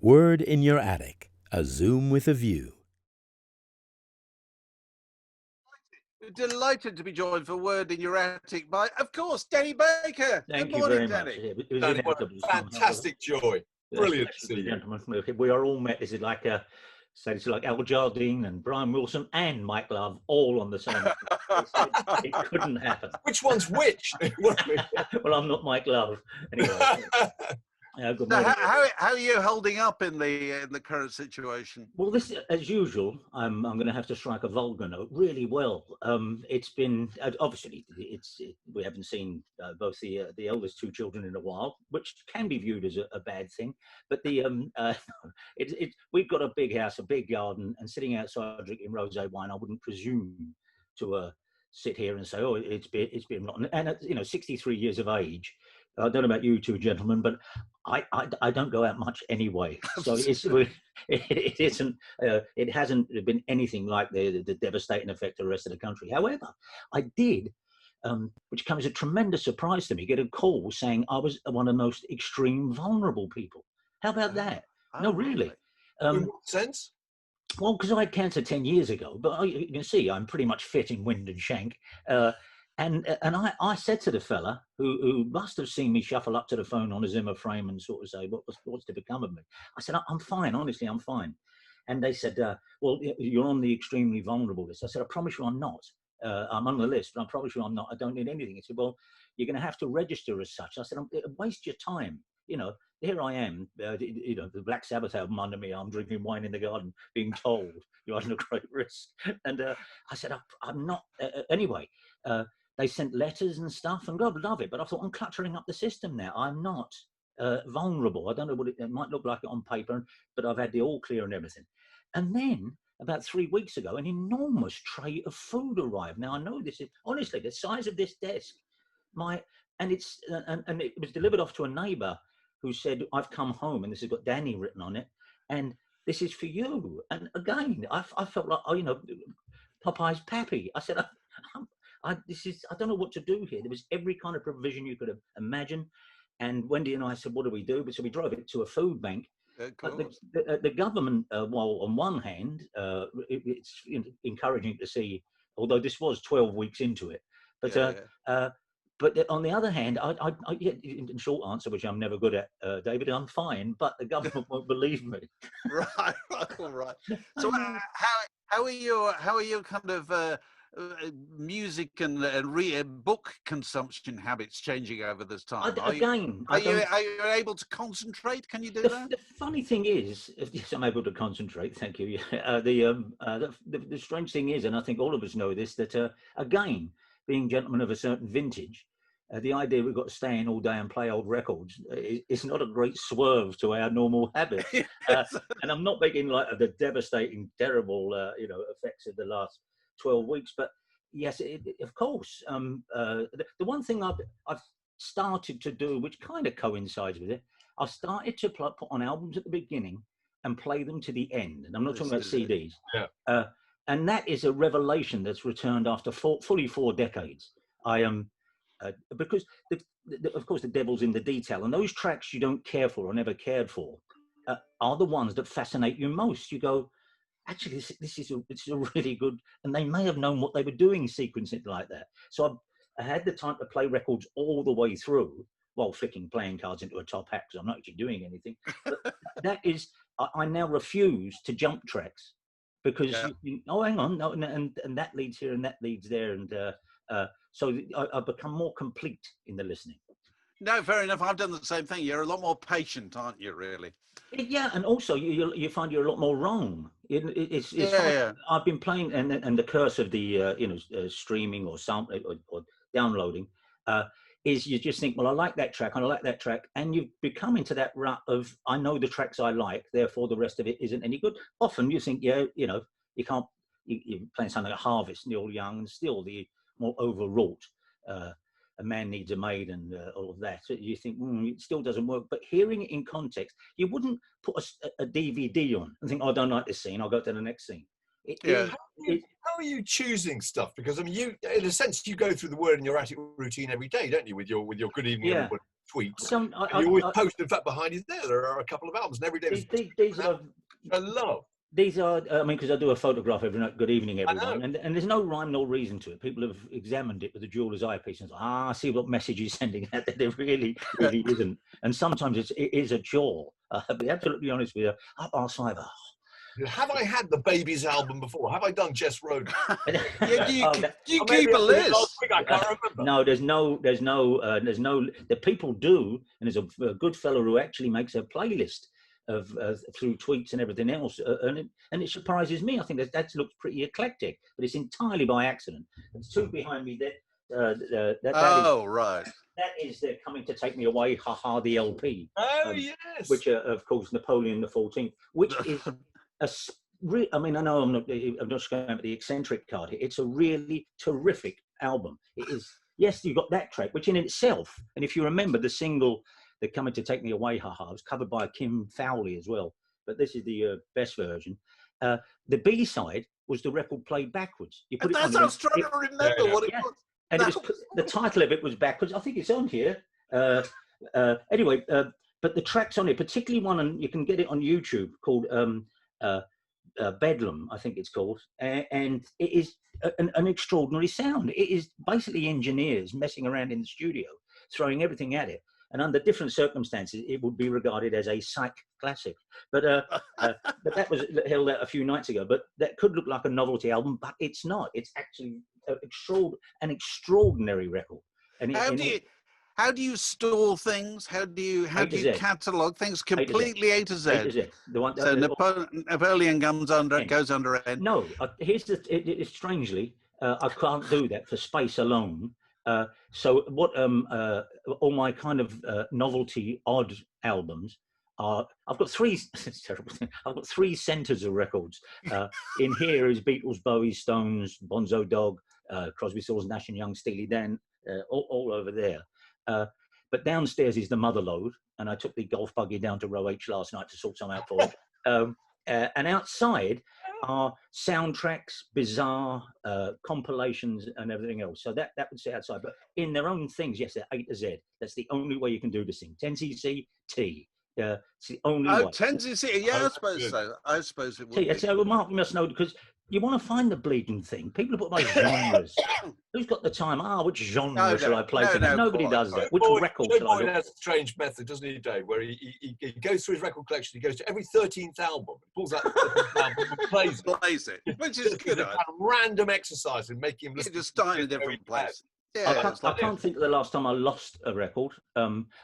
Word in Your Attic, a Zoom with a view. Delighted to be joined for Word in Your Attic by, of course, Danny Baker. Thank Good you morning, very Danny. much. It was Danny, what inevitable. a fantastic joy. Brilliant to see you. Gentlemen. We are all met. This is like it's like Al Jardine and Brian Wilson and Mike Love all on the same. It couldn't happen. Which one's which? Well, I'm not Mike Love anyway. Good So morning. how are you holding up in the current situation? Well, this, as usual, I'm going to have to strike a vulgar note. Really well. It's been obviously we haven't seen both the eldest two children in a while, which can be viewed as a bad thing. But we've got a big house, a big garden, and sitting outside drinking rosé wine, I wouldn't presume to sit here and say, oh, it's been rotten. And 63 years of age. I don't know about you two gentlemen, but I don't go out much anyway. So it isn't. It hasn't been anything like the devastating effect of the rest of the country. However, I did, which comes as a tremendous surprise to me, get a call saying I was one of the most extreme vulnerable people. How about that? No, really. In what sense? Well, because I had cancer 10 years ago, but you can see I'm pretty much fit in wind and shank. And I said to the fella who must have seen me shuffle up to the phone on a Zimmer frame and sort of say, what's to become of me? I said, I'm fine, honestly, I'm fine. And they said, well, you're on the extremely vulnerable list. I said, I promise you I'm not. I'm on the list, but I promise you I'm not. I don't need anything. He said, well, you're going to have to register as such. I said, waste your time. Here I am, the Black Sabbath album under me. I'm drinking wine in the garden, being told you're under great risk. And I said, I'm not. Anyway, they sent letters and stuff, and God love it. But I thought, I'm cluttering up the system now. I'm not vulnerable. I don't know what it might look like on paper, but I've had the all clear and everything. And then about 3 weeks ago, an enormous tray of food arrived. Now I know this is honestly the size of this desk. And it was delivered off to a neighbour who said, I've come home, and this has got Danny written on it, and this is for you. And again, I felt like, Popeye's Pappy. I said, I don't know what to do here. There was every kind of provision you could imagine. And Wendy and I said, what do we do? So we drove it to a food bank. The government, while on one hand, it's encouraging to see, although this was 12 weeks into it, but on the other hand, in short answer, which I'm never good at, David, I'm fine, but the government won't believe me. Right, all right. So how are your kind of music and book consumption habits changing over this time? Are you able to concentrate? Can you do that? The funny thing is, yes, I'm able to concentrate. Thank you. The strange thing is, and I think all of us know this, that again, being gentlemen of a certain vintage, the idea we've got to stay in all day and play old records is not a great swerve to our normal habits. Yes. And I'm not making like the devastating, terrible, effects of the last 12 weeks. But yes, of course. The one thing I've started to do, which kind of coincides with it, I've started to put on albums at the beginning and play them to the end. And I'm not talking about CDs. Yeah. And that is a revelation that's returned after fully 4 decades. I am, because of course the devil's in the detail, and those tracks you don't care for or never cared for are the ones that fascinate you most. You go, actually, this is a really good, and they may have known what they were doing sequencing it like that. So I had the time to play records all the way through while flicking playing cards into a top hat because I'm not actually doing anything. But that is, I now refuse to jump tracks. Because hang on, no, and that leads here and that leads there, and so I've become more complete in the listening. No, fair enough. I've done the same thing. You're a lot more patient, aren't you? Really? Yeah, and also you find you're a lot more wrong. I've been playing, and the curse of the streaming or sampling or downloading is you just think, well, I like that track, and I like that track, and you become into that rut of I know the tracks I like, therefore the rest of it isn't any good. Often you think, you can't. You're playing something like Harvest, Neil Young, and still the more overwrought A Man Needs a Maid and all of that. So you think it still doesn't work, but hearing it in context, you wouldn't put a DVD on and think, I don't like this scene, I'll go to the next scene. How are you choosing stuff? Because I mean, you, in a sense, you go through the Word in Your Attic routine every day, don't you? With your good evening, everybody tweets. And you always post, in fact, behind you there are a couple of albums, and every day. These are. I love. These are, I mean, because I do a photograph every night. Good evening, everyone. And there's no rhyme nor reason to it. People have examined it with a jeweler's eyepiece and I see what message he's sending out there. There really isn't. And sometimes it is a chore. I'll be absolutely honest with you. Up our side. Have I had the Babies album before? Have I done Jess Road? Yeah, do you keep a list? Last week, I can't remember. No, there's no. The people do, and there's a good fellow who actually makes a playlist of through tweets and everything else, and it surprises me. I think that looks pretty eclectic, but it's entirely by accident. There's two behind me that right. That is They're Coming to Take Me Away, Ha Ha, the LP. Yes. Which are, of course, Napoleon the 14th, which is I mean, I know I'm not just going with the eccentric card here. It's a really terrific album. It is. Yes, you've got that track, which in itself, and if you remember the single They're Coming to Take Me Away, Ha Ha, was covered by Kim Fowley as well. But this is the best version. The B-side was the record played backwards. You put it on, I was trying to remember what it was. And the title of it was backwards. I think it's on here. Anyway, but the tracks on it, particularly one, and you can get it on YouTube, called Bedlam, I think it's called. And it is an extraordinary sound. It is basically engineers messing around in the studio, throwing everything at it. And under different circumstances, it would be regarded as a psych classic. But that was held out a few nights ago. But that could look like a novelty album, but it's not. It's actually an extraordinary record. And how do you store things? How do you catalogue things completely A to Z? A to Z. The one, so Napoleon goes under N. No, it's strangely, I can't do that for space alone. So what all my kind of novelty odd albums are, I've got three. It's terrible thing. I've got three centres of records. In here is Beatles, Bowie, Stones, Bonzo Dog, Crosby, Stills, Nash and Young, Steely Dan, all over there. But downstairs is the mother load, and I took the golf buggy down to Row H last night to sort some out for it. And outside are soundtracks, bizarre compilations, and everything else. So that would sit outside. But in their own things, yes, they're A to Z. That's the only way you can do this thing. 10cc T. It's the only way. 10cc. Yeah, I suppose so. I suppose it would. T. So Mark, you must know, because you want to find the bleeding thing. People put by genres. Who's got the time? Which genre shall I play? Nobody does that. Which record shall I do? Has a strange method, doesn't he, Dave? Where he goes through his record collection. He goes to every 13th album, pulls out the 13th album, and plays it, which is good. A random exercise in making him listen. Just start in a different place. Yeah, I can't think of the last time I lost a record.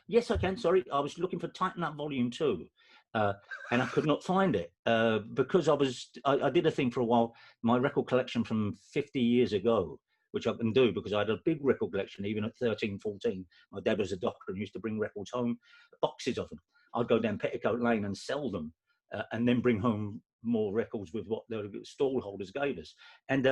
Yes, I can. Sorry, I was looking for Tighten Up Volume 2. And I could not find it because I did a thing for a while, my record collection from 50 years ago, which I can do because I had a big record collection even at 13, 14. My dad was a doctor and used to bring records home, boxes of them. I'd go down Petticoat Lane and sell them and then bring home more records with what the stall holders gave us. And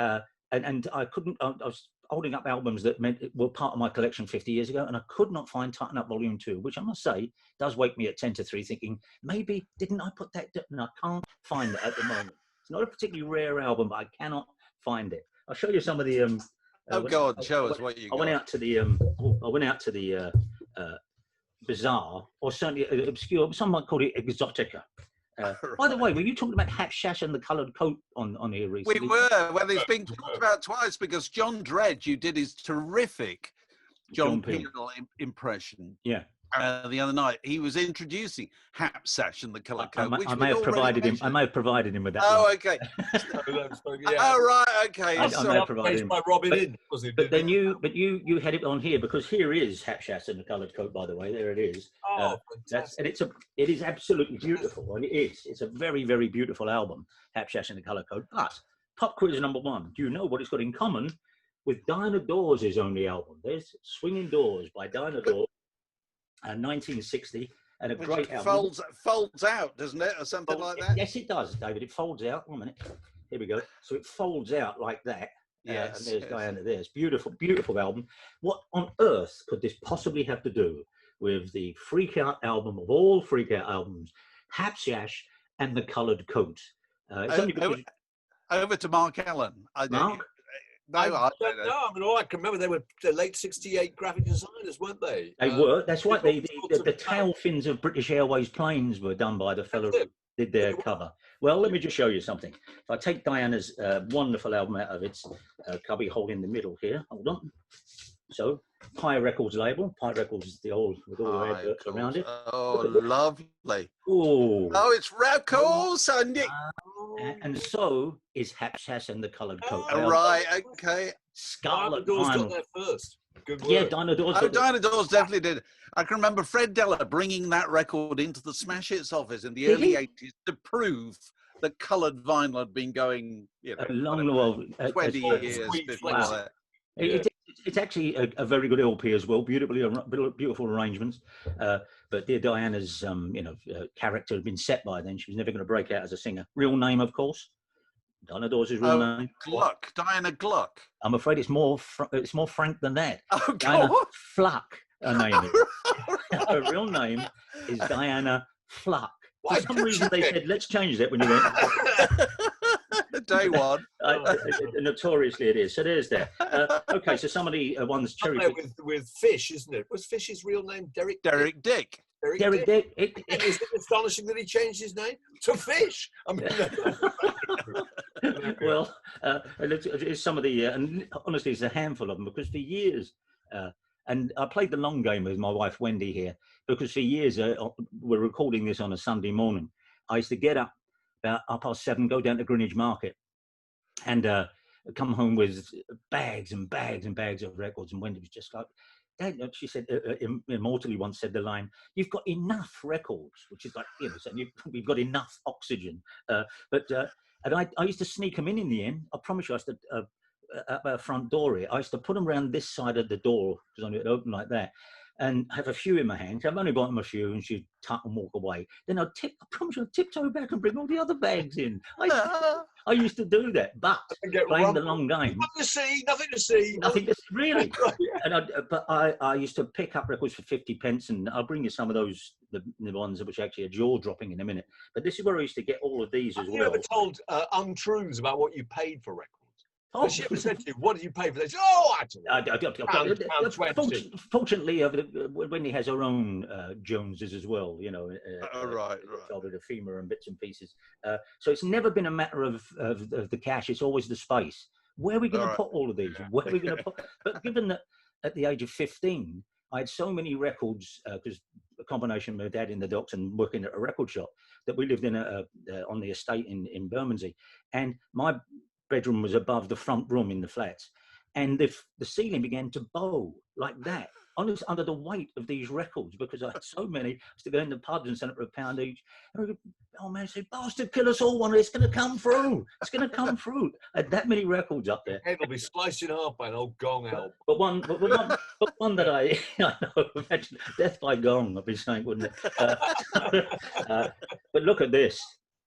I couldn't, I was holding up albums that were part of my collection 50 years ago, and I could not find Tighten Up Volume 2, which I must say does wake me at 10 to 3 thinking, maybe didn't I put that, and I can't find it at the moment. It's not a particularly rare album, but I cannot find it. I'll show you some of the show us what you got. I went out to the bizarre, or certainly obscure, some might call it exotica. Right. By the way, were you talking about Hapsash and the coloured coat on here recently? We were. Well, it's been talked about twice because John Dredge, who did his terrific John Peel impression. Yeah. The other night, he was introducing Hapsash and the coloured coat. I may have provided him with that. Oh, one. Okay. Yeah. Oh, right. Okay. I may have provided him. By Robin In, was it? But then you had it on here because here is Hapsash and the coloured coat. By the way, there it is. Oh, it is absolutely beautiful, and it's a very, very beautiful album, Hapsash and the coloured coat. But pop quiz number 1. Do you know what it's got in common with Dinah Dors' only album? There's Swinging Doors by Dinah Dors. 1960, and a great album. Folds out, doesn't it, or something like that? Yes, it does, David. It folds out. 1 minute. Here we go. So it folds out like that. Yes. And there's Diana there. It's beautiful, beautiful album. What on earth could this possibly have to do with the Freak Out album of all Freak Out albums, Hapsash and the Coloured Coat? Over to Mark Allen. Mark? No, I I don't know. I mean, all I can remember, they were the late '68 graphic designers, weren't they? They were. That's right. The of tail fins of British Airways planes were done by the fellow who did their cover. Well, let me just show you something. If I take Diana's wonderful album out of its cubby hole in the middle here, hold on. So, Pie Records label. Pie Records is the old with all the adverts around it. Oh, lovely. Oh, it's records, and so is Hapsash and the Coloured Coat. Right, okay. Scarlet Dors vinyl. got there first. Good work. Yeah, Dinah Dors. Dinah Dors definitely did. I can remember Fred Della bringing that record into the Smash Hits office in the early 80s to prove that coloured vinyl had been going, a long while, 20 years before that. It's actually a very good LP as well. Beautiful arrangements. But dear Diana's, character had been set by then. She was never going to break out as a singer. Real name, of course. Dinah Dors' real name. Gluck. Diana Gluck. I'm afraid it's more frank than that. Oh, Diana Fluck, her name is. Her real name is Diana Fluck. For some reason they said, let's change that when you went. Day one. Notoriously it is. So there's that. Okay, so some of the ones cherry with Fish, isn't it? Was Fish's real name Derek? Derek Dick. Derek Dick. Is it astonishing that he changed his name to Fish? I mean, well, it's some of the, and honestly, it's a handful of them because for years, and I played the long game with my wife Wendy here because for years we're recording this on a Sunday morning. I used to get up about 7:30, go down to Greenwich Market, and come home with bags and bags and bags of records. And Wendy was just like, Dad, she said, immortally once said the line, "You've got enough records," which is like, saying we've got enough oxygen. And I used to sneak them in the end. I promise you, I used to, at our front door here, I used to put them around this side of the door because I knew it opened like that, and have a few in my hand. I've only bought them a few, and she'd tuck and walk away. Then I promise you, I'd tiptoe back and bring all the other bags in. I used to do that, but playing the long game. Nothing to see. Really. And I used to pick up records for 50 pence, and I'll bring you some of those, the ones which actually are jaw-dropping in a minute. But this is where I used to get all of these as well. Have you ever told untruths about what you paid for records? Oh, she ever said to you, what did you pay for this? Oh, actually. Fortunately, Wendy has her own Joneses as well, right. With ephemera and bits and pieces. So it's never been a matter of the cash. It's always the space. Where are we going to put all of these? Where are we going to put? But given that at the age of 15, I had so many records, because a combination of my dad in the docks and working at a record shop, that we lived in on the estate in Bermondsey. And my bedroom was above the front room in the flats, and the ceiling began to bow like that under the weight of these records, because I had so many. I used to go in the pubs and sell it for £1 each. And I go, oh man, I said, bastard, kill us all, it's going to come through. It's going to come through. I had that many records up there. Head will be sliced in half by an old gong album. But one that I know, imagine Death by Gong, I'd be saying, wouldn't it? But look at this,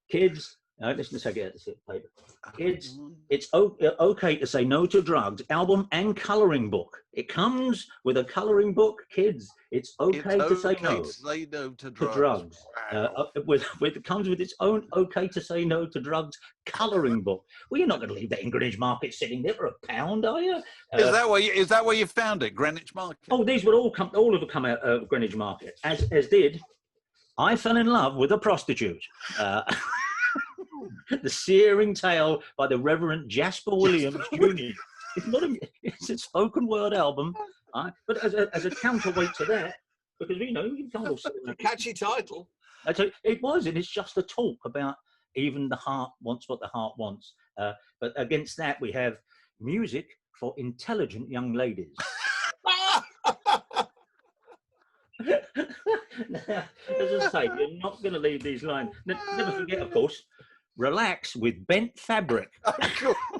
kids. Let's just take it out of the paper. It's okay to say no to drugs. Album and colouring book. It comes with a colouring book, kids. It's okay to say no. Say no to drugs. Wow. It comes with its own okay to say no to drugs colouring book. Well, you're not going to leave that in Greenwich Market sitting there for £1, are you? Is that where you found it, Greenwich Market? Oh, these would all have come out of Greenwich Market, as did I Fell in Love with a Prostitute. The Searing Tale by the Reverend Jasper Williams Jr. It's a spoken word album, but as a counterweight to that, because you can't all sit a catchy title. It was, and it's just a talk about even the heart wants what the heart wants. But against that, we have music for intelligent young ladies. Now, as I say, you're not going to leave these lines. Never forget, of course, Relax with Bent Fabric.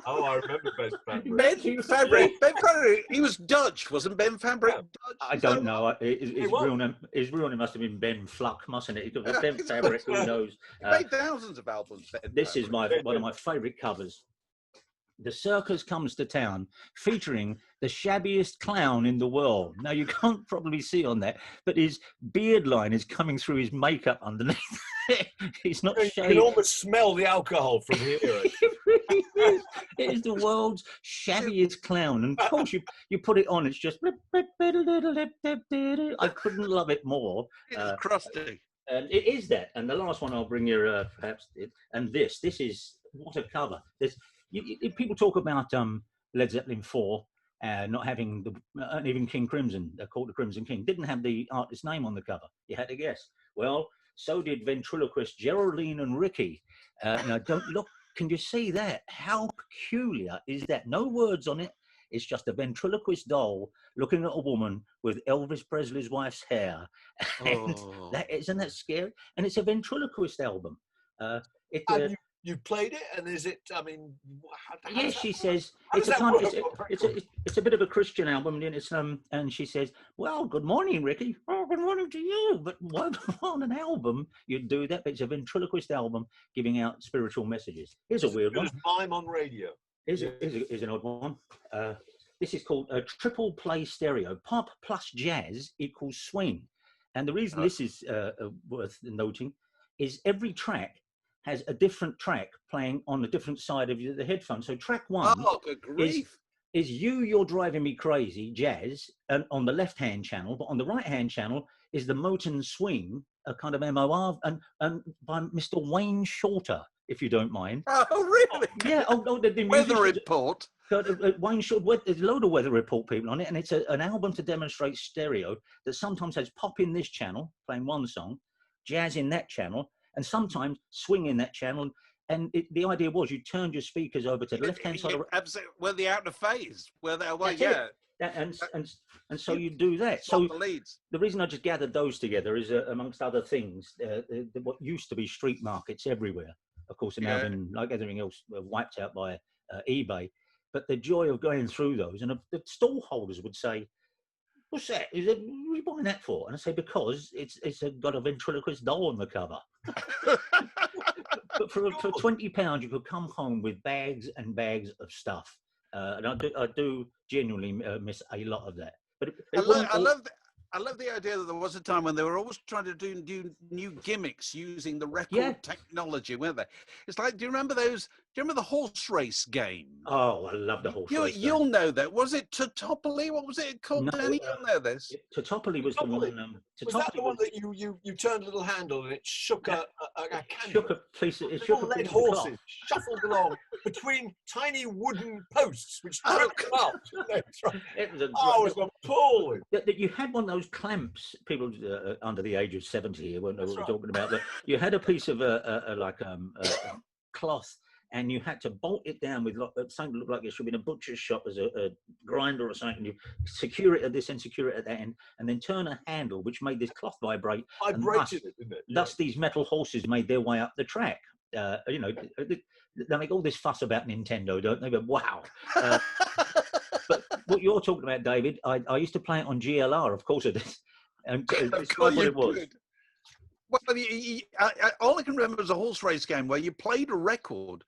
Oh, I remember Bent Fabric. Bent Fabric. He was Dutch, wasn't Ben Fabric Dutch? I don't know. His real name must have been Ben Fluck, mustn't it? Bent Fabric, who knows? He made thousands of albums. This is one of my favourite covers. The circus comes to town, featuring the shabbiest clown in the world. Now, you can't probably see on that, but his beard line is coming through his makeup underneath. He's not shaved. You can almost smell the alcohol from here. It really is. It is the world's shabbiest clown. And of course, you put it on, it's just... I couldn't love it more. It's crusty. It is that. And the last one I'll bring you, perhaps, and this is, what a cover. People talk about Led Zeppelin 4 not having and even King Crimson, called the Crimson King, didn't have the artist's name on the cover. You had to guess. Well, so did ventriloquist Geraldine and Ricky. Now, don't look. Can you see that? How peculiar is that? No words on it. It's just a ventriloquist doll looking at a woman with Elvis Presley's wife's hair. And isn't that scary? And it's a ventriloquist album. You played it, and is it? I mean, yes, she says it's a bit of a Christian album, and it's and she says, "Well, good morning, Ricky. Oh, good morning to you." But why on an album you'd do that? But it's a ventriloquist album giving out spiritual messages. Here's a weird one. Mime on radio. Here's an odd one. This is called a triple play stereo. Pop plus jazz equals swing, and the reason this is worth noting is every track has a different track playing on a different side of the headphone. So track one is You're Driving Me Crazy, jazz, and on the left-hand channel, but on the right-hand channel is the Motown Swing, a kind of MOR, and by Mr. Wayne Shorter, if you don't mind. Oh, really? Yeah. The Weather Report. Wayne Shorter, there's a load of Weather Report people on it, and it's an album to demonstrate stereo that sometimes has pop in this channel, playing one song, jazz in that channel, and sometimes swing in that channel. And the idea was you turned your speakers over to the left-hand side. Absolutely. Well, the out of phase. Where they're and so you do that. So the reason I just gathered those together is, amongst other things, what used to be street markets everywhere, of course, are now been, like everything else, wiped out by eBay. But the joy of going through those, and the stall holders would say, "What's that? What are you buying that for?" And I say, "Because it's got a ventriloquist doll on the cover." But for £20, you could come home with bags and bags of stuff, and I do genuinely miss a lot of that. But I love the idea that there was a time when they were always trying to do new gimmicks using the record technology, weren't they? It's like, do you remember those? Do you remember the horse race game? Oh, I love the horse race. You'll know that. Was it Totopoly? What was it called, No, Danny? You'll know this. Totopoly was the one. Was that the one that you turned a little handle and it shook a candle? It shook a lead horses shuffled along between tiny wooden posts, which broke them up. It was appalling. You had one of those clamps. People under the age of 70 here won't know what we're talking about. But you had a piece of cloth, and you had to bolt it down with something that looked like it should be in a butcher's shop as a grinder or something. You secure it at this end, secure it at that end, and then turn a handle which made this cloth vibrate. Vibrated it, didn't it? Thus, these metal horses made their way up the track. They make all this fuss about Nintendo, don't they? But wow. But what you're talking about, David, I used to play it on GLR, of course I did. And it's what it was. Could. Well, all I can remember was a horse race game where you played a record,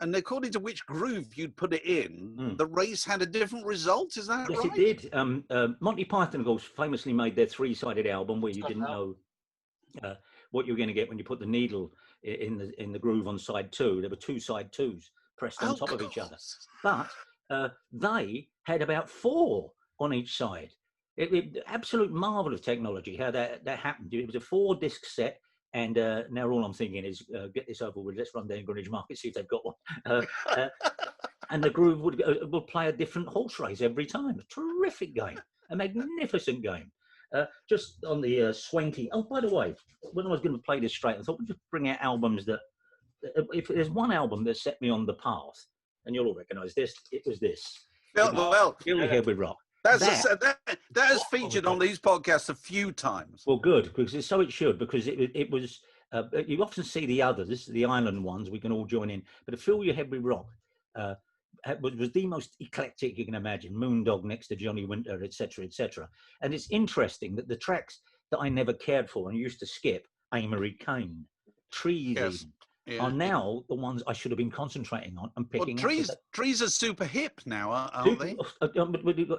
and according to which groove you'd put it in, the race had a different result. Is that right? Yes, it did. Monty Python, of course, famously made their three-sided album where you didn't know what you were going to get when you put the needle in the groove on side two. There were two side twos pressed on top of each other. But they had about four on each side. Absolute marvel of technology, how that happened. It was a 4-disc set, and now all I'm thinking is get this over with. Let's run down Greenwich Market, see if they've got one. And the groove would play a different horse race every time. A terrific game, a magnificent game. Just on the swanky. Oh, by the way, when I was going to play this straight, I thought we'd just bring out albums that, if there's one album that set me on the path, and you'll all recognise this, it was this. Well, Fill Your Head with Rock. That has featured on these podcasts a few times. Well, good, because so it should, because it was. You often see the others, the island ones. We can all join in, but Fill Your Head with Rock was the most eclectic you can imagine. Moondog next to Johnny Winter, etc., etc. And it's interesting that the tracks that I never cared for and used to skip, Amory Kane, Trees, are now the ones I should have been concentrating on and picking up. Trees are super hip now, aren't they?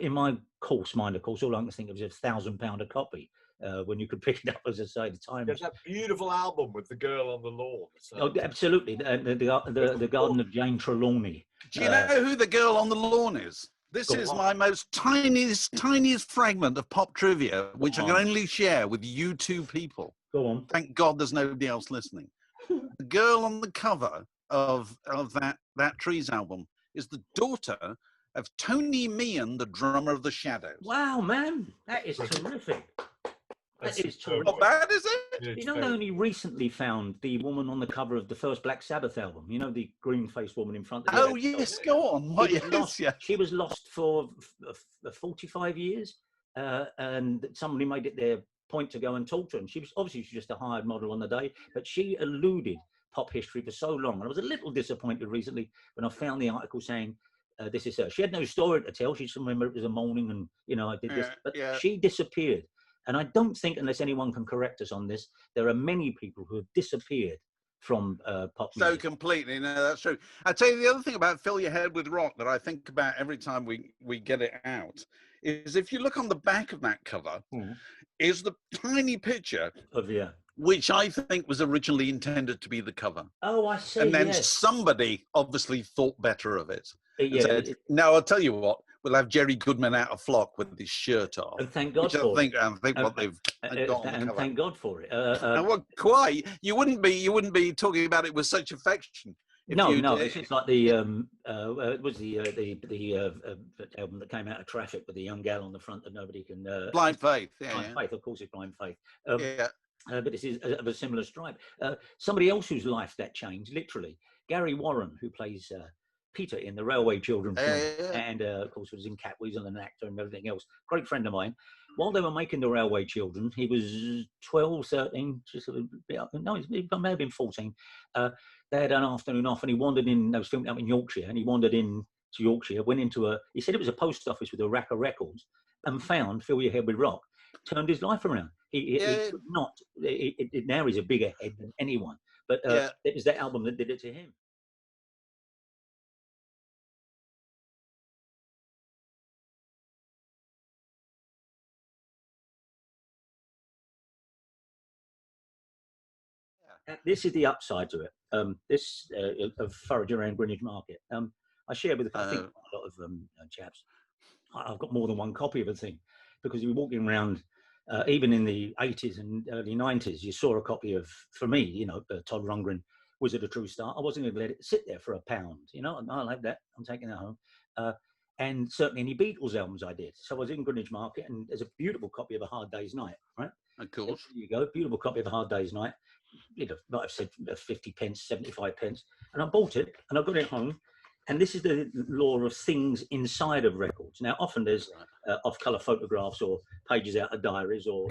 In my course, all I can think of is £1,000 a copy. when you could pick it up, as I say, the time. There's that beautiful album with the girl on the lawn. Oh, absolutely, the Garden of Jane Trelawney. Do you know who the girl on the lawn is? This is my most tiniest fragment of pop trivia, which I can only share with you two people. Go on. Thank God there's nobody else listening. The girl on the cover of that Trees album is the daughter of Tony Meehan, the drummer of the Shadows. Wow, man, that is terrific. That is terrific. Not bad, is it? You know, they only recently found the woman on the cover of the first Black Sabbath album. You know, the green-faced woman in front of the Oh, yes, go on. What, She was lost for 45 years, and somebody made it their point to go and talk to her. And she was obviously just a hired model on the day, but she eluded pop history for so long. And I was a little disappointed recently when I found the article saying, this is her. She had no story to tell. She just remembered it was a morning and, you know, I did this. But she disappeared. And I don't think, unless anyone can correct us on this, there are many people who have disappeared from pop music. So completely, no, that's true. I tell you, the other thing about Fill Your Head with Rock that I think about every time we get it out is if you look on the back of that cover, is the tiny picture of which I think was originally intended to be the cover. Oh, I see. And then somebody obviously thought better of it. Said, no, I'll tell you what, we'll have Jerry Goodman out of Flock with his shirt off. And thank God for it. I think what they've got on the cover. Thank God for it. Well, quite. You wouldn't be talking about it with such affection. No, it's just like the it was the album that came out of Traffic with the young gal on the front that nobody can. Blind Faith, Blind Faith, of course, it's Blind Faith. But this is of a similar stripe. Somebody else whose life that changed, literally, Gary Warren, who plays Peter in the Railway Children film, and of course was in Catweasel and an actor and everything else. Great friend of mine. While they were making the Railway Children, he was 12, 13, just a little bit. No, he may have been 14. They had an afternoon off, and he wandered in. They was filming up in Yorkshire, and he wandered in to Yorkshire. Went into he said it was a post office with a rack of records, and found Fill Your Head with Rock. Turned his life around. He could not. Now he's a bigger head than anyone. But it was that album that did it to him. This is the upside to it. This of Forage around Greenwich Market. I share with I think a lot of chaps. I've got more than one copy of a thing because you were walking around. Even in the 80s and early 90s, you saw a copy of, for me, you know, Todd Rundgren, Was It a True Start? I wasn't going to let it sit there for £1, you know, I like that, I'm taking that home. And certainly any Beatles albums I did. So I was in Greenwich Market and there's a beautiful copy of A Hard Day's Night, right? Of course. There you go, beautiful copy of A Hard Day's Night. You know, might have said 50 pence, 75 pence. And I bought it and I got it home. And this is the law of things inside of records. Now, often there's off-colour photographs or pages out of diaries or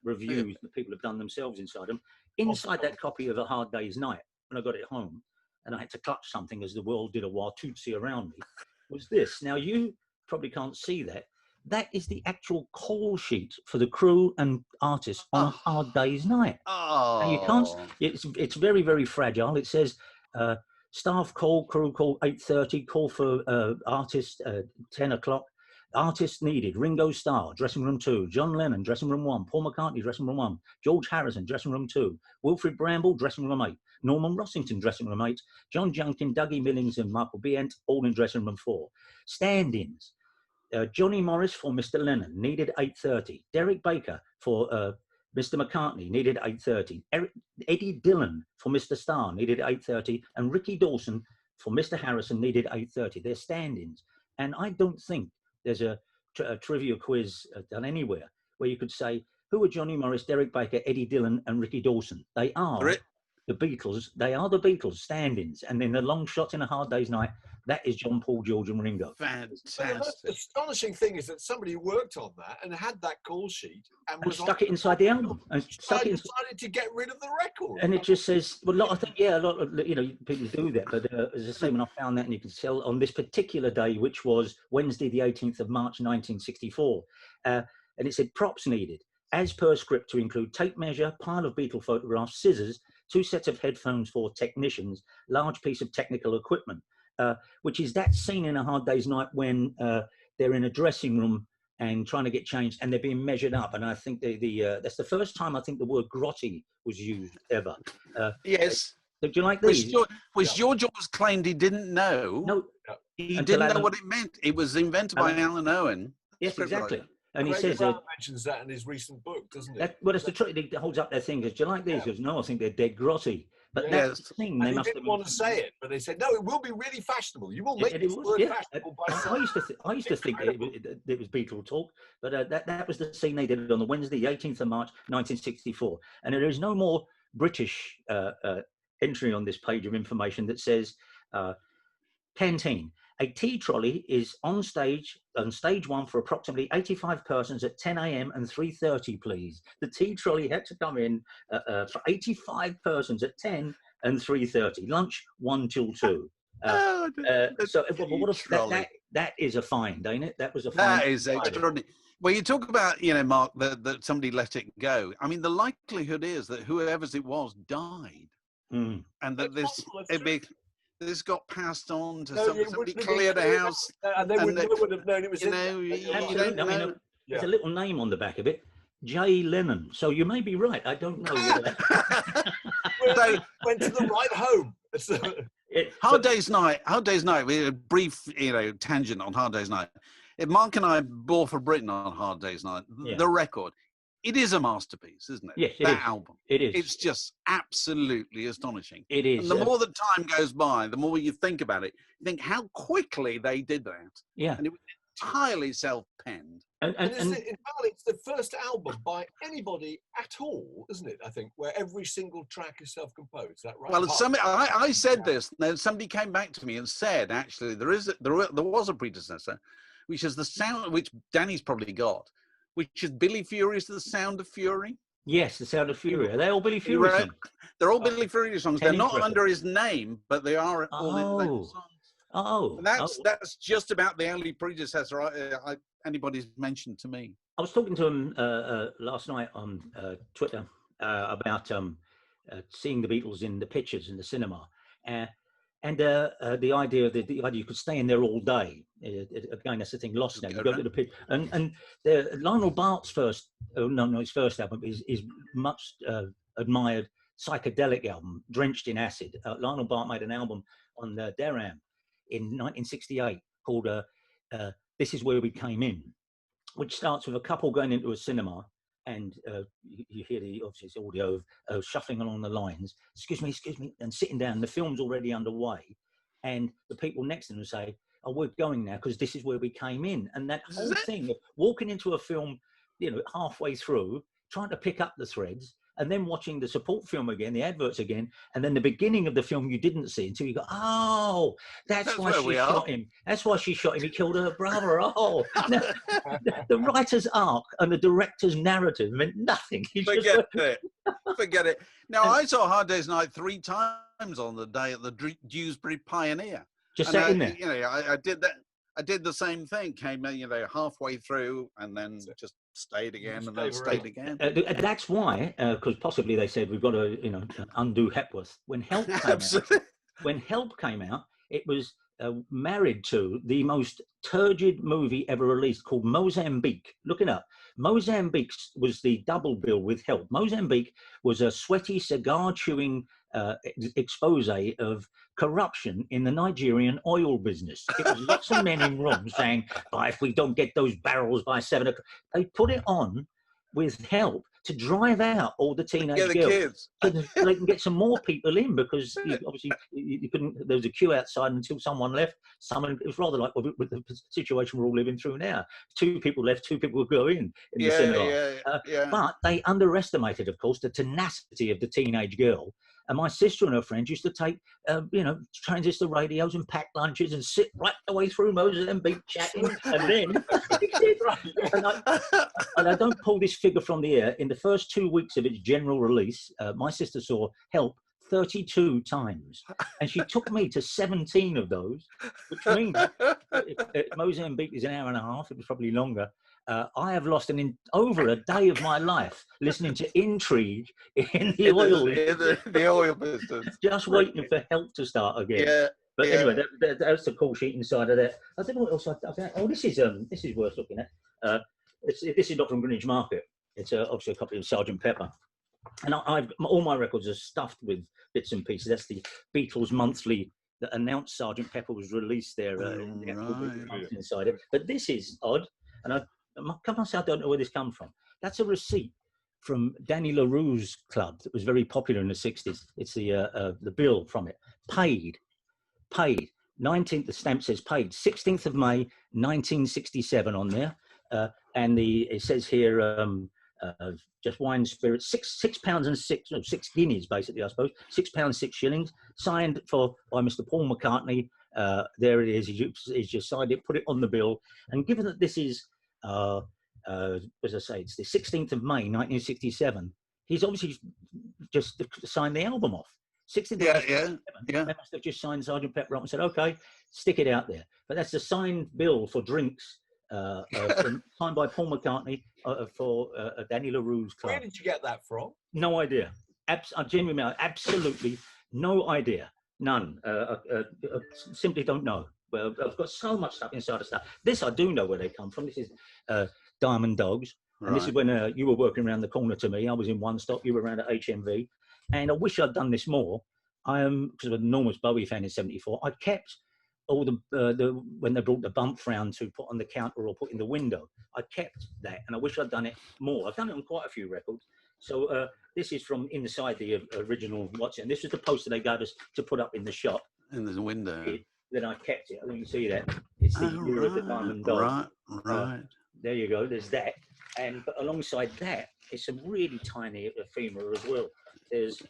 reviews that people have done themselves inside them. Inside that copy of A Hard Day's Night, when I got it home, and I had to clutch something as the world did a Watusi around me, was this. Now, you probably can't see that. That is the actual call sheet for the crew and artists on A Hard Day's Night. Oh. Now, you can't. It's very, very fragile. It says... staff call, crew call 8:30, call for artist 10 o'clock. Artists needed: Ringo Starr, dressing room 2, John Lennon, dressing room 1, Paul McCartney, dressing room 1, George Harrison, dressing room 2, Wilfred Bramble, dressing room 8, Norman Rossington, dressing room 8, John Junkin, Dougie Millings and Michael Bient, all in dressing room 4. Stand-ins: Johnny Morris for Mr. Lennon, needed 8:30. Derek Baker for Mr. McCartney, needed 8:30. Eddie Dillon for Mr. Starr, needed 8:30. And Ricky Dawson for Mr. Harrison, needed 8:30. They're stand-ins. And I don't think there's a trivia quiz done anywhere where you could say, who are Johnny Morris, Derek Baker, Eddie Dillon, and Ricky Dawson? They are the Beatles. They are the Beatles, stand-ins. And then the long shots in A Hard Day's Night, that is John, Paul, George and Ringo. Fantastic. The astonishing thing is that somebody worked on that and had that call sheet and stuck it inside the album. And decided to get rid of the record. And it just says, well, I think, a lot of, you know, people do that. But as I say, when I found that, and you can tell on this particular day, which was Wednesday, the 18th of March, 1964, and it said props needed, as per script, to include tape measure, pile of Beatle photographs, scissors, 2 sets of headphones for technicians, large piece of technical equipment, which is that scene in A Hard Day's Night when they're in a dressing room and trying to get changed, and they're being measured up. And I think that's the first time I think the word grotty was used ever. Yes. Do you like these? Which George always claimed he didn't know. No. He didn't know what it meant. It was invented by Alan Owen. Yes, exactly. And he Craig says mentions that in his recent book, doesn't it? Well, it's the truth. He holds up their thing. Goes, do you like these? He goes, no, I think they're dead grotty. But that's the thing. They must didn't want to say it, but they said, no, it will be really fashionable. You will make this word fashionable by saying I used to think it was Beatle talk, but that was the scene they did on the Wednesday, the 18th of March, 1964. And there is no more British entry on this page of information that says, Canteen. A tea trolley is on stage one for approximately 85 persons at 10 a.m. and 3:30, please. The tea trolley had to come in for 85 persons at 10 and 3:30. Lunch 1 till 2. That is a find, ain't it? That was a find. That is extraordinary. Well, you talk about, Mark, that somebody let it go. I mean, the likelihood is that whoever it was died, and that this got passed on to somebody cleared a house. And they would have known it was there's a little name on the back of it, J. Lennon. So you may be right. I don't know. So went to the right home. Hard Day's Night. A brief, tangent on Hard Day's Night. Mark and I bore for Britain on Hard Day's Night. Yeah. The record. It is a masterpiece, isn't it? Yes, that album. It is. It's just absolutely astonishing. It is. And the more that time goes by, the more you think about it, you think how quickly they did that. Yeah. And it was entirely self-penned. And it's the first album by anybody at all, isn't it? I think, where every single track is self-composed. Is that right? Well, I said this. Then somebody came back to me and said, actually, there was a predecessor, which is the sound, which Danny's probably got, which is Billy Furier's The Sound of Fury. Yes, The Sound of Fury. Are they all Billy Fury songs? They're all Billy Fury songs. They're not under his name, but they are all his name songs. Oh. And that's just about the only predecessor anybody's mentioned to me. I was talking to him last night on Twitter about seeing the Beatles in the pictures in the cinema. And the idea that you could stay in there all day. Again, that's the thing. Lost now. You go to the pit, and Lionel Bart's his first album is much admired psychedelic album, Drenched in Acid. Lionel Bart made an album on Deram in 1968 called "This Is Where We Came In," which starts with a couple going into a cinema. And you hear the audio of shuffling along the lines, excuse me, and sitting down. The film's already underway. And the people next to them say, oh, we're going now because this is where we came in. And that whole thing of walking into a film, halfway through, trying to pick up the threads, and then watching the support film again, the adverts again, and then the beginning of the film you didn't see until you go, oh, that's why she shot him. That's why she shot him. He killed her brother. Oh, no, the writer's arc and the director's narrative meant nothing. Forget it. Now, I saw Hard Day's Night 3 times on the day at the Dewsbury Pioneer. Just sat in there. I did that. I did the same thing. Came in, halfway through, and then just stayed again, and then stayed again. That's why, because possibly they said we've got to, undo Hepworth. When Help came out, it was married to the most turgid movie ever released called Mozambique. Look it up. Mozambique was the double bill with Help. Mozambique was a sweaty, cigar-chewing expose of corruption in the Nigerian oil business. It was lots of men in rooms saying, if we don't get those barrels by 7 o'clock. They put it on with Help to drive out all the teenage girls so they can get some more people in, because obviously you couldn't. There was a queue outside until someone left. It was rather like with the situation we're all living through now. 2 people left, 2 people would go in the cinema. But they underestimated, of course, the tenacity of the teenage girl. And my sister and her friends used to take, transistor radios and pack lunches and sit right the way through Mozambique chatting. And then, and I don't pull this figure from the air. In the first 2 weeks of its general release, my sister saw Help 32 times. And she took me to 17 of those, which means Mozambique is an hour and a half. It was probably longer. I have lost over a day of my life listening to Intrigue in the oil business. Just waiting for Help to start again. Yeah, but anyway, that's the call sheet inside of that. I don't know what else. This is worth looking at. This is not from Greenwich Market. It's obviously a copy of Sergeant Pepper. And all my records are stuffed with bits and pieces. That's the Beatles monthly that announced Sergeant Pepper was released there inside it. But this is odd, and I must say I don't know where this comes from. That's a receipt from Danny LaRue's club that was very popular in the 60s. It's the bill from it. Paid. 19th, the stamp says paid. 16th of May, 1967 on there. And it says here, just wine spirits, £6 guineas basically, I suppose, £6 6 signed by Mr. Paul McCartney. There it is. He's just signed it, put it on the bill, and given that this is, as I say, it's the 16th of May, 1967. He's obviously just signed the album off. 16th Yeah. They must have just signed Sergeant Pepper up and said, "Okay, stick it out there." But that's the signed bill for drinks. Signed by Paul McCartney for Danny LaRue's club. Where did you get that from? No idea. I genuinely, absolutely no idea. None. I simply don't know. Well, I've got so much stuff inside of stuff. This I do know where they come from. This is Diamond Dogs. And this is when you were working around the corner to me. I was in One Stop. You were around at HMV. And I wish I'd done this more. Because I'm an enormous Bowie fan in '74. I kept all the when they brought the bump round to put on the counter or put in the window, I kept that, and I wish I'd done it more. I've done it on quite a few records. So this is from inside the original What's It, and this is the poster they gave us to put up in the shop. In the window. Then I kept it. I think you see that. It's the year of the Diamond Dog. Right. There you go. There's that, and but alongside that, it's some really tiny ephemera as well. There's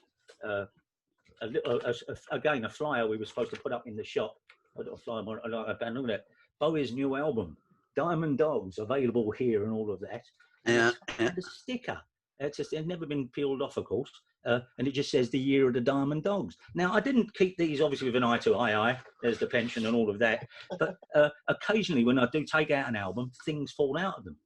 again a flyer we were supposed to put up in the shop. Look at that. Bowie's new album, Diamond Dogs, available here and all of that. Yeah. The sticker. It's never been peeled off, of course. And it just says the year of the Diamond Dogs. Now, I didn't keep these obviously with an eye to eye. There's the pension and all of that. But occasionally when I do take out an album, things fall out of them.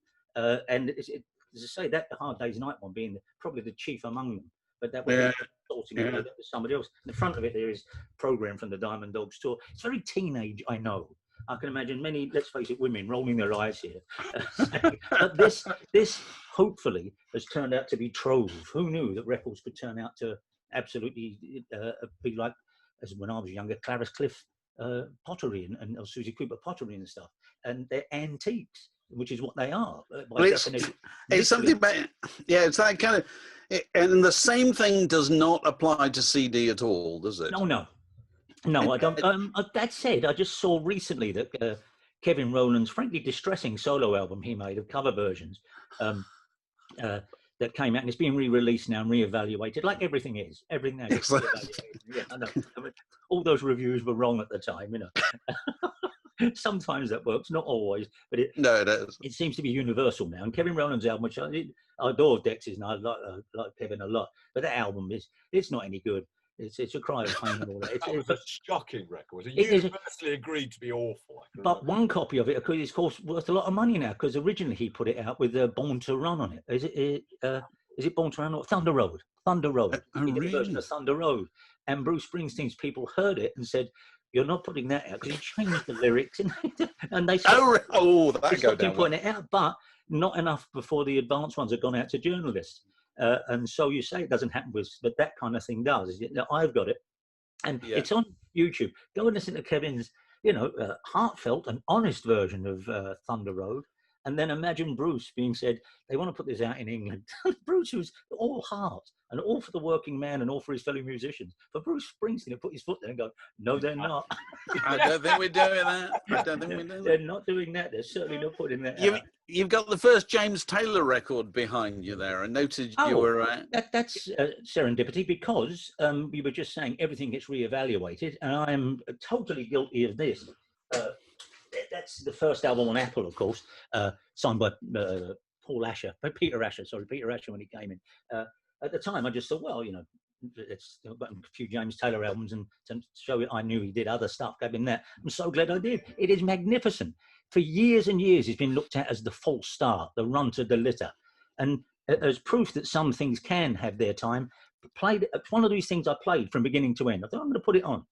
And as I say, that the Hard Day's Night one being probably the chief among them. But that was sorting it out with somebody else. In the front of it, there is a program from the Diamond Dogs tour. It's very teenage, I know. I can imagine many, let's face it, women rolling their eyes here. But this hopefully has turned out to be trove. Who knew that records could turn out to absolutely be like, as when I was younger, Clarice Cliff pottery and Susie Cooper pottery and stuff. And they're antiques, which is what they are. Well, it's something about, it's that kind of, and the same thing does not apply to CD at all, does it? No, I don't. That said, I just saw recently that Kevin Rowland's frankly distressing solo album he made of cover versions that came out, and it's being re-released now and re-evaluated, like everything is. Everything now is re-evaluated. Yeah, I know. I mean, all those reviews were wrong at the time, you know. Sometimes that works, not always, but it is. It seems to be universal now. And Kevin Rowland's album, which I adore Dex's, and I like Kevin a lot, but that album it's not any good. It's a cry of pain and all that. It was a shocking record. It universally agreed to be awful. But one copy of it, of course, worth a lot of money now, because originally he put it out with Born to Run on it. Is it Born to Run or Thunder Road? Thunder Road. He did a version of Thunder Road. And Bruce Springsteen's people heard it and said, "You're not putting that out," because he changed the lyrics. And they stopped, putting it out, but not enough before the advanced ones had gone out to journalists. And so you say it doesn't happen but that kind of thing does. I've got it, and it's on YouTube. Go and listen to Kevin's, heartfelt and honest version of Thunder Road, and then imagine Bruce being said, they want to put this out in England. Bruce was all heart and all for the working man and all for his fellow musicians. But Bruce Springsteen had put his foot there and go, "No, they're not." I don't think we're doing that. They're not doing that. They're certainly not putting that out. You've got the first James Taylor record behind you there. I noted you were... That's serendipity, because we were just saying everything gets reevaluated, and I am totally guilty of this. That's the first album on Apple, of course, signed by Peter Asher when he came in. At the time, I just thought, well, it's got a few James Taylor albums, and to show it, I knew he did other stuff. Gave that. I'm so glad I did. It is magnificent. For years and years, it's been looked at as the false start, the run to the litter, and as proof that some things can have their time. It's one of these things I played from beginning to end. I thought, I'm going to put it on,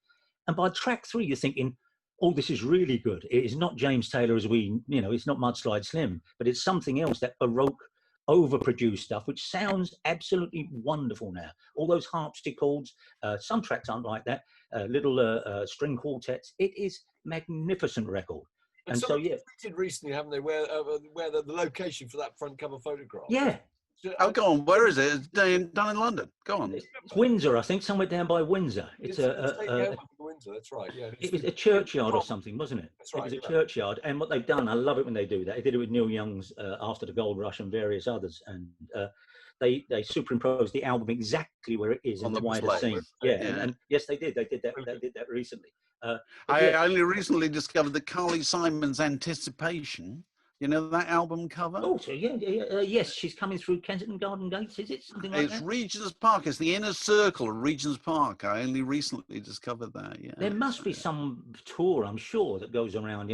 and by track 3, you're thinking, oh, this is really good. It is not James Taylor as it's not Mudslide Slim, but it's something else, that Baroque, overproduced stuff, which sounds absolutely wonderful now. All those harpsichords, some tracks aren't like that, little string quartets. It is magnificent record. And so, yeah. Tweeted recently, haven't they, where the location for that front cover photograph? Yeah. Oh, go on. Where is it? It's down in London. Go on. It's Windsor, I think, somewhere down by Windsor. It's Windsor. That's right. Yeah. It was a churchyard or something, wasn't it? That's right. It was a churchyard, and what they've done, I love it when they do that. They did it with Neil Young's After the Gold Rush and various others, and they superimposed the album exactly where it is in the wider scene. Yeah, and yes, they did. They did that. They did that recently. I only recently discovered that Carly Simon's Anticipation. You know that album cover? Oh, so yes, she's coming through Kensington Garden Gates, is it? Something like that? It's Regent's Park. It's the inner circle of Regent's Park. I only recently discovered that, yeah. There must be some tour, I'm sure, that goes around,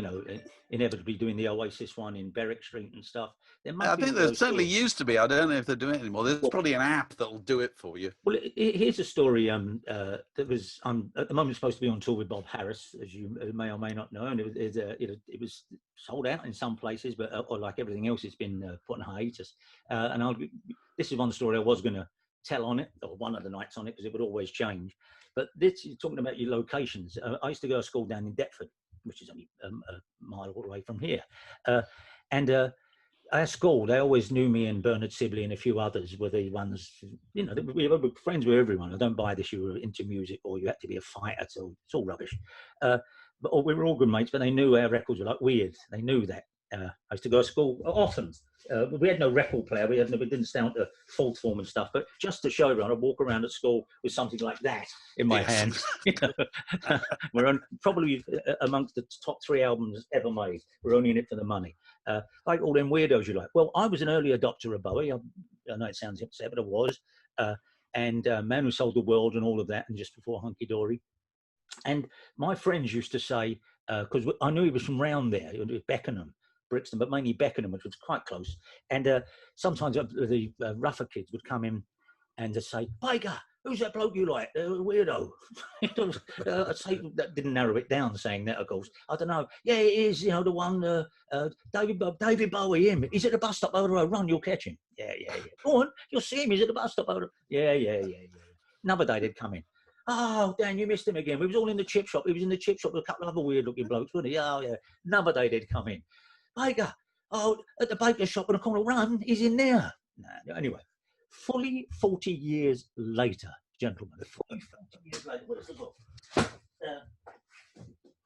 inevitably doing the Oasis one in Berwick Street and stuff. I think there certainly used to be. I don't know if they're doing it anymore. There's probably an app that'll do it for you. Well, here's a story that was at the moment supposed to be on tour with Bob Harris, as you may or may not know, and it was sold out in some places, but or like everything else, it's been put on hiatus. This is one story I was going to tell on it, or one of the nights on it, because it would always change. But this, you're talking about your locations. I used to go to school down in Deptford, which is only a mile away from here, and our school, they always knew me and Bernard Sibley and a few others were the ones, we were friends with everyone. I don't buy this, you were into music or you had to be a fighter, so it's all rubbish. But we were all good mates, but they knew our records were like weird. They knew that. I used to go to school often. We had no record player. We didn't sound to fourth form and stuff, but just to show everyone, I'd walk around at school with something like that in my hands. We're probably amongst the top 3 albums ever made. We're only in it for the money. Like all them weirdos you like. Well, I was an early adopter of Bowie. I know it sounds upset, but I was. And Man Who Sold the World and all of that, and just before Hunky Dory. And my friends used to say, because I knew he was from round there, Beckenham, Brixton, but mainly Beckenham, which was quite close. And sometimes the rougher kids would come in and just say, Baker, who's that bloke you like? Weirdo. I'd say that didn't narrow it down, saying that, of course. I don't know. Yeah, it is, the one, David Bowie, him. He's at the bus stop over the road. Run, you'll catch him. Yeah. Go on, you'll see him. He's at the bus stop over the road. Yeah. Another day they'd come in. Oh, Dan, you missed him again. We was all in the chip shop. He was in the chip shop with a couple of other weird-looking blokes, wasn't he? Oh, yeah. Another day they'd come in. Baker, at the baker shop on the corner, run, he's in there. Anyway, fully 40 years later, gentlemen, fully 40 years later, what is the book?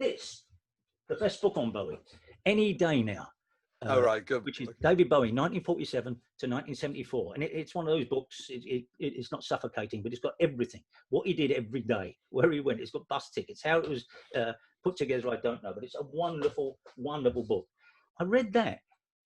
This, the best book on Bowie, any day now. Right, good. Which is David Bowie, 1947 to 1974. And it's one of those books, it's not suffocating, but it's got everything. What he did every day, where he went, it's got bus tickets. How it was put together, I don't know, but it's a wonderful, wonderful book. I read that.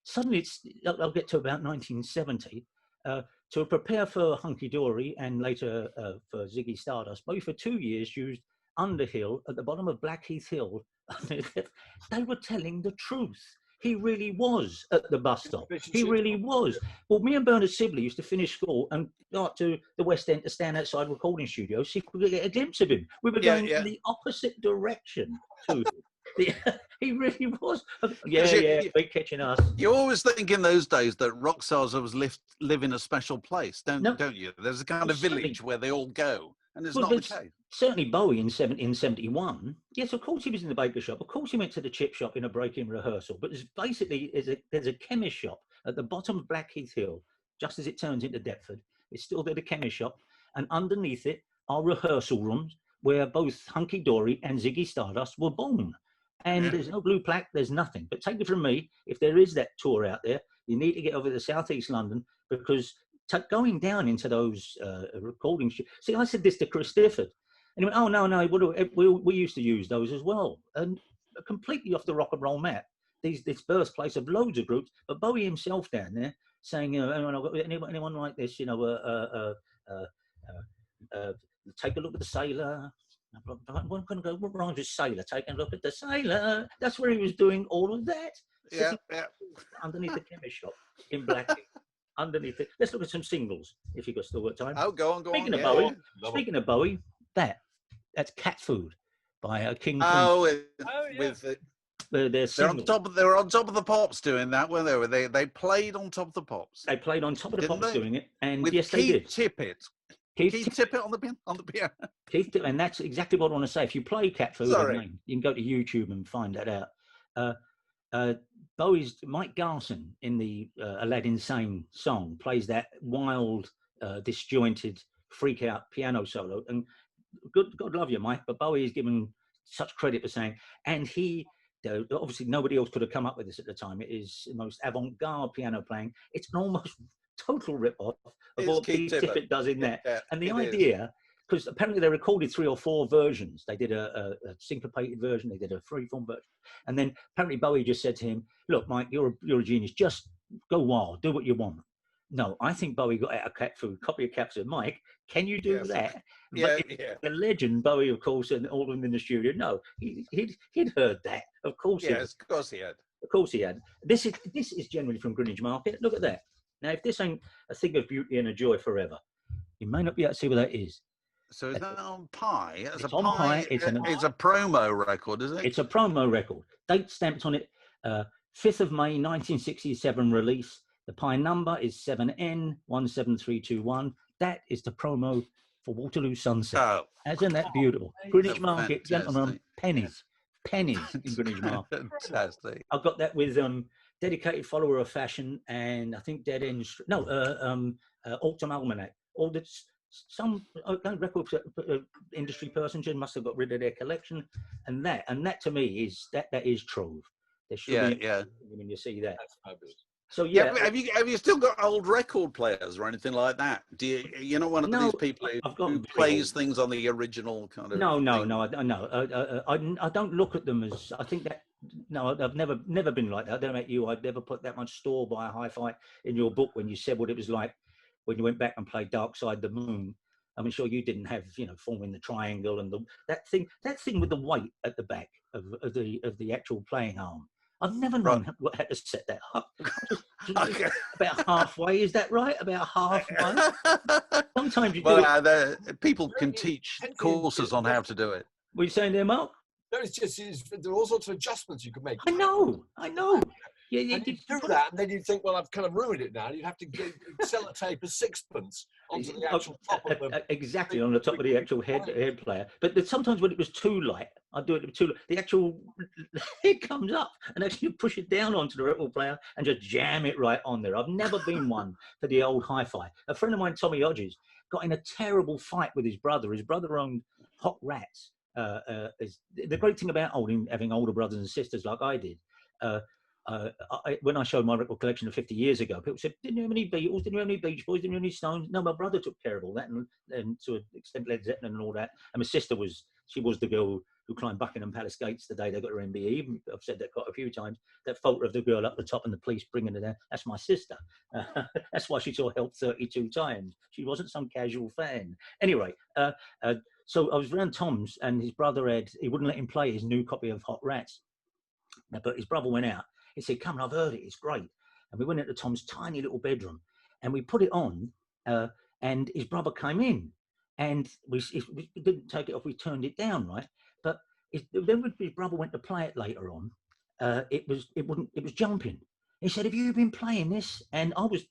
Suddenly, I'll get to about 1970, to prepare for Hunky Dory and later for Ziggy Stardust. Bowie for 2 years used Underhill at the bottom of Blackheath Hill. They were telling the truth. He really was at the bus stop. He really was. Well, me and Bernard Sibley used to finish school and go up to the West End to stand outside recording studios so you could get a glimpse of him. We were going in the opposite direction to him. He really was. Big catching us. You always think in those days that rock stars live in a special place, don't you? There's a kind of village where they all go, and it's not the case. Certainly Bowie in 71, yes, of course he was in the baker shop. Of course he went to the chip shop in a break-in rehearsal. But there's a chemist shop at the bottom of Blackheath Hill, just as it turns into Deptford. It's still there, the chemist shop. And underneath it are rehearsal rooms where both Hunky Dory and Ziggy Stardust were born. And there's no blue plaque, there's nothing. But take it from me, if there is that tour out there, you need to get over to southeast London, because going down into those recordings. See, I said this to Chris Stifford, and he went, "Oh no, we used to use those as well," and completely off the rock and roll map. This birthplace of loads of groups, but Bowie himself down there saying, anyone like this, take a look at the Sailor. I'm going to go, what rhymes with Sailor? Take a look at the Sailor. That's where he was doing all of that. Yeah. Underneath the chemist shop in Blackheath. Underneath it. Let's look at some singles, if you've got still got time. Oh, go on. Speaking of Bowie, that's cat food. by King. Oh, yeah. with They're on top of the Pops doing that, weren't they? They played on top of the Pops. They played on top of the Didn't Pops they? doing it, and With yes, Keith they did. Tippett. Keith Tippett on the piano. And that's exactly what I want to say. If you play Cat Food again, you can go to YouTube and find that out. Bowie's Mike Garson in the Aladdin Sane song plays that wild, disjointed, freak out piano solo. And God love you, Mike, but Bowie is given such credit for saying, and he, obviously nobody else could have come up with this at the time. It is the most avant-garde piano playing. It's an almost total rip-off of what Keith Tippett does in that. Yeah, and the idea, because apparently they recorded 3 or 4 versions. They did a syncopated version, they did a freeform version. And then apparently Bowie just said to him, look, Mike, you're a genius. Just go wild, do what you want. No, I think Bowie got out a Cat Food, copy of Cat Food. Mike, can you do that? But the legend, Bowie, of course, and all of them in the studio, no, he'd heard that. Of course of course he had. Of course he had. This is generally from Greenwich Market. Look at that. Now, if this ain't a thing of beauty and a joy forever, you may not be able to see what that is. So is that on Pi? It's on Pi. It's a promo record, is it? It's a promo record. Date stamped on it, 5th of May, 1967 release. The Pi number is 7N17321. That is the promo for Waterloo Sunset. Oh. Isn't that beautiful? Greenwich Market, fantastic. gentlemen, pennies in Greenwich Market. Fantastic. I've got that with Dedicated Follower of Fashion and I think Dead End. Autumn Almanac. All the some record industry persons must have got rid of their collection, and that to me is that is trove. There should be when you see that. That's fabulous. So have you still got old record players or anything like that? Do you're not one of these people who plays things on the original kind of? No. I don't look at them as. I think that. No, I've never been like that. I don't know about you. I'd never put that much store by a hi-fi in your book when you said what it was like when you went back and played Dark Side the Moon. I'm sure you didn't have, forming the triangle and that thing with the weight at the back of the actual playing arm. I've never known how to set that up. Okay. About halfway, is that right? About halfway. Sometimes you do people can teach courses on how to do it. What are you saying there, Mark? No, there are all sorts of adjustments you can make. I know. Yeah, and you do that, and then you think, well, I've kind of ruined it now. You'd have to sellotape a sixpence onto the actual top of the... Exactly, on the top of the actual head player. But sometimes when it was too light, I'd do it too light. The actual head comes up, and actually you push it down onto the record player and just jam it right on there. I've never been one for the old hi-fi. A friend of mine, Tommy Hodges, got in a terrible fight with his brother. His brother owned Hot Rats. The great thing about having older brothers and sisters like I did, when I showed my record collection of 50 years ago, people said, didn't you have any Beatles, didn't you have any Beach Boys, didn't you have any Stones? No, my brother took care of all that, and to an extent Led Zeppelin and all that. And my sister was the girl who climbed Buckingham Palace gates the day they got her MBE. I've said that quite a few times. That photo of the girl up the top and the police bringing her down, that's my sister. That's why she saw Help 32 times. She wasn't some casual fan. Anyway, so I was around Tom's, and his brother he wouldn't let him play his new copy of Hot Rats. But his brother went out. He said, come on, I've heard it, it's great. And we went into Tom's tiny little bedroom, and we put it on, and his brother came in. And we didn't take it off, we turned it down, right? But then when his brother went to play it later on, it was jumping. He said, have you been playing this? And I was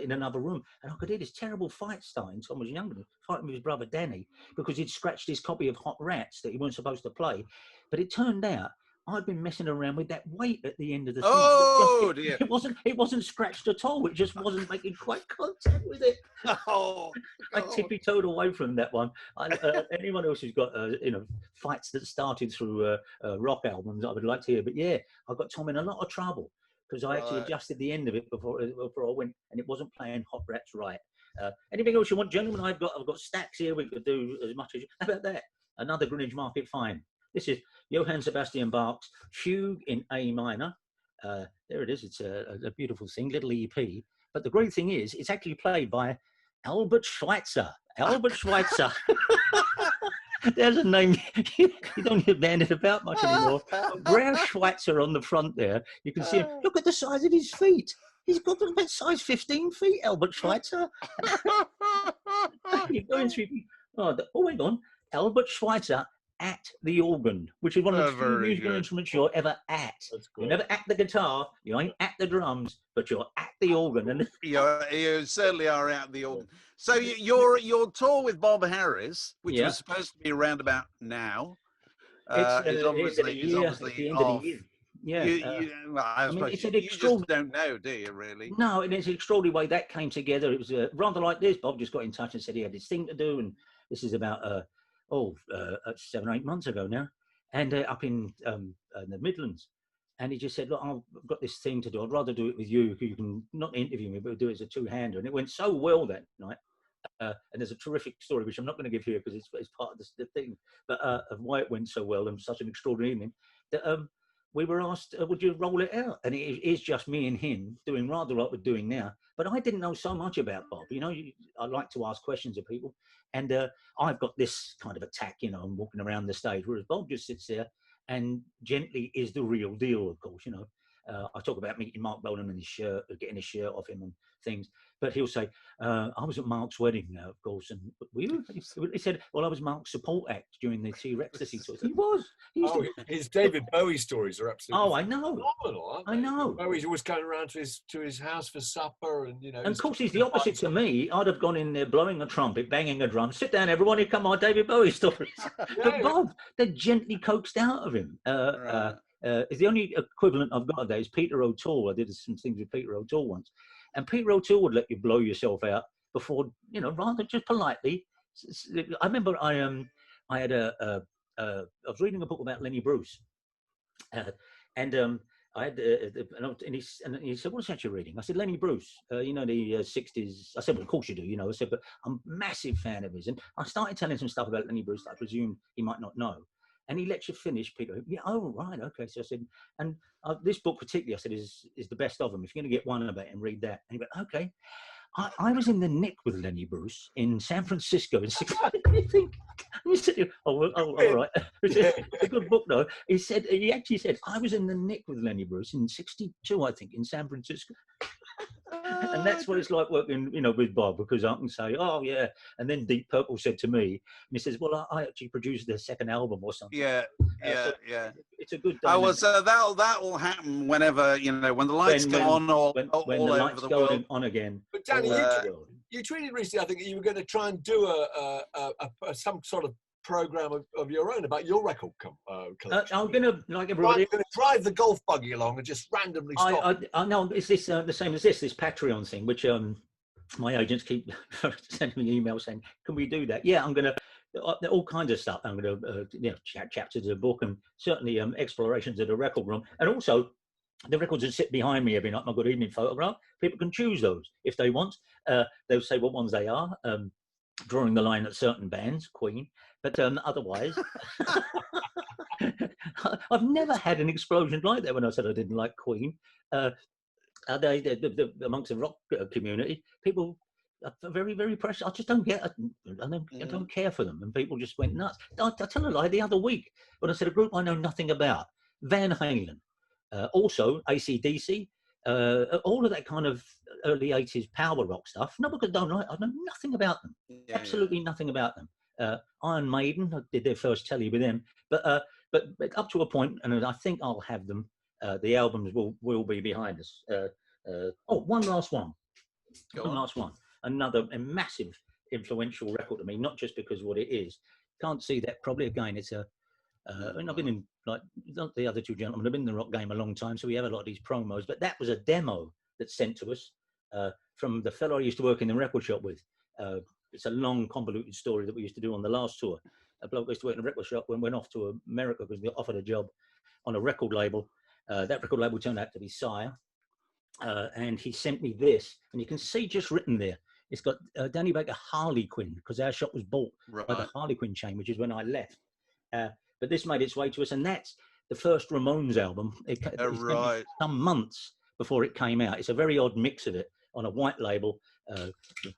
in another room, and I could hear this terrible fight starting. Tom was younger, fighting with his brother Danny, because he'd scratched his copy of Hot Rats that he wasn't supposed to play. But it turned out I'd been messing around with that weight at the end of the thing. Oh, dear. It wasn't scratched at all. It just wasn't making quite contact with it. Oh, I tippy-toed away from that one. Anyone else who's got fights that started through rock albums, I would like to hear. But yeah, I got Tom in a lot of trouble because I actually adjusted the end of it before I went, and it wasn't playing Hot Rats right. Anything else you want, gentlemen? I've got stacks here. We could do as much as. How about that? Another Greenwich Market find. This is Johann Sebastian Bach's Fugue in A minor. There it is. It's a beautiful thing, little EP. But the great thing is, it's actually played by Albert Schweitzer. Albert Schweitzer. There's a name you don't hear bandied about much anymore. Brer Schweitzer on the front there. You can see him. Look at the size of his feet. He's got about size 15 feet, Albert Schweitzer. You're going through. Oh, hang on. Albert Schweitzer at the organ, which is one of the few musical instruments you're ever at. You're never at the guitar, you ain't at the drums, but you're at the organ. And you certainly are at the organ. So your tour with Bob Harris, which was supposed to be around about now, is obviously off. Yeah, well, I suppose it's you just don't know, do you, really? No, and it's an extraordinary way that came together. It was rather like this. Bob just got in touch and said he had this thing to do, and this is about 7 or 8 months ago now, and up in the Midlands. And he just said, look, I've got this thing to do. I'd rather do it with you, because you can not interview me, but do it as a two-hander. And it went so well that night. And there's a terrific story, which I'm not going to give here because it's part of the thing, but of why it went so well and such an extraordinary evening, that we were asked, would you roll it out? And it is just me and him doing rather like we're doing now. But I didn't know so much about Bob. You know, I like to ask questions of people. And I've got this kind of attack, you know, I'm walking around the stage, whereas Bob just sits there and gently is the real deal, of course, you know. I talk about meeting Mark Bolan and his shirt, getting his shirt off him and things. But he'll say, I was at Mark's wedding, of course. And were you? He said, well, I was Mark's support act during the T-Rex tour. He was. His David Bowie stories are absolutely I know. phenomenal, I know. Bowie's always going around to his house for supper, and you know. And of course, he's the opposite to me. I'd have gone in there blowing a trumpet, banging a drum. Sit down, everyone. Here come my David Bowie stories. But Bob, they're gently coaxed out of him. It's the only equivalent I've got of that is Peter O'Toole. I did some things with Peter O'Toole once, and Peter O'Toole would let you blow yourself out before, you know, rather just politely. I remember I was reading a book about Lenny Bruce, and I had and he said, "What's that you're reading?" I said, "Lenny Bruce, you know, the 60s." I said, "Well, of course you do, you know." I said, "But I'm a massive fan of his," and I started telling some stuff about Lenny Bruce that I presumed he might not know. And he lets you finish, Peter. Yeah, oh, right, okay. So I said, and this book particularly, I said, is the best of them. If you're going to get one about him, read that. And he went, okay. I was in the nick with Lenny Bruce in San Francisco in 1960. You said, all right. It's a good book, though. He actually said, I was in the nick with Lenny Bruce in 1962, I think, in San Francisco. And that's what it's like working, you know, with Bob, because I can say, oh yeah, and then Deep Purple said to me, and he says, well, I actually produced their second album or something. Yeah. It's a good. Dynamic. That will happen whenever, you know, when the lights go on or when all the over lights the go world. on again. But Danny, you tweeted recently, I think, you were going to try and do some sort of program of your own about your record collection. I'm going to, like everybody, going to drive the golf buggy along and just randomly stop. I know it's this the same as this Patreon thing, which my agents keep sending me emails saying, "Can we do that?" Yeah, I'm going to all kinds of stuff. I'm going to chapters of the book and certainly explorations of the record room, and also the records that sit behind me every night. My Good Evening photograph. People can choose those if they want. They'll say what ones they are. Drawing the line at certain bands, Queen, but otherwise, I've never had an explosion like that when I said I didn't like Queen. Amongst the rock community, people are very, very precious. I just don't get. I don't care for them, and people just went nuts. I tell a lie. The other week, when I said a group I know nothing about, Van Halen, also AC/DC. All of that kind of early 80s power rock stuff. No, because I know nothing about them. Absolutely nothing about them. Iron Maiden, I did their first telly with them, but up to a point, and I think I'll have them. The albums will be behind us. One last one. Last one. Another massive influential record to me, not just because of what it is. Can't see that probably again. It's I've been in, like the other two gentlemen, I've been in the rock game a long time, so we have a lot of these promos, but that was a demo that's sent to us from the fellow I used to work in the record shop with. It's a long, convoluted story that we used to do on the last tour. A bloke used to work in a record shop and went off to America because they offered a job on a record label. That record label turned out to be Sire. And he sent me this, and you can see just written there, it's got Danny Baker Harlequin, because our shop was bought by the Harlequin chain, which is when I left. But this made its way to us, and that's the first Ramones album. It some months before it came out. It's a very odd mix of it on a white label,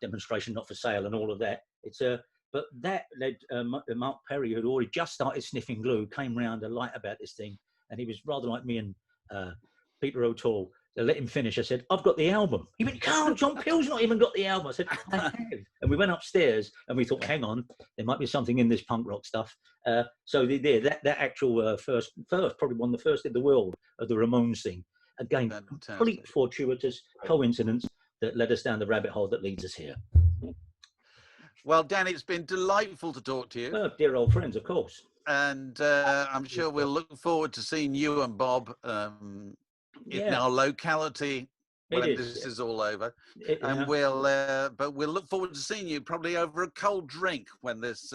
demonstration not for sale and all of that. But that led Mark Perry, who had already just started sniffing glue, came round to light about this thing, and he was rather like me and Peter O'Toole. I let him finish. I said, I've got the album. He went, you can't, John Peel's not even got the album. I said, I have. And we went upstairs and we thought, hang on, there might be something in this punk rock stuff. So that actual first, probably one of the first in the world of the Ramones thing. Again, complete fortuitous coincidence that led us down the rabbit hole that leads us here. Well, Dan, it's been delightful to talk to you. Oh, dear old friends, of course. And I'm sure we'll look forward to seeing you and Bob in our locality when this is all over. And but we'll look forward to seeing you probably over a cold drink when this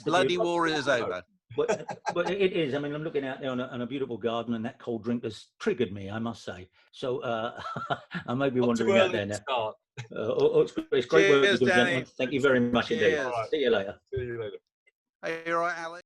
bloody war is over. But it is. I mean, I'm looking out there on a beautiful garden, and that cold drink has triggered me, I must say. So I may be wandering out there now. It's great work with you, gentlemen. Thank you very much indeed. Right. See you later. See you later. Are you all right, Alex?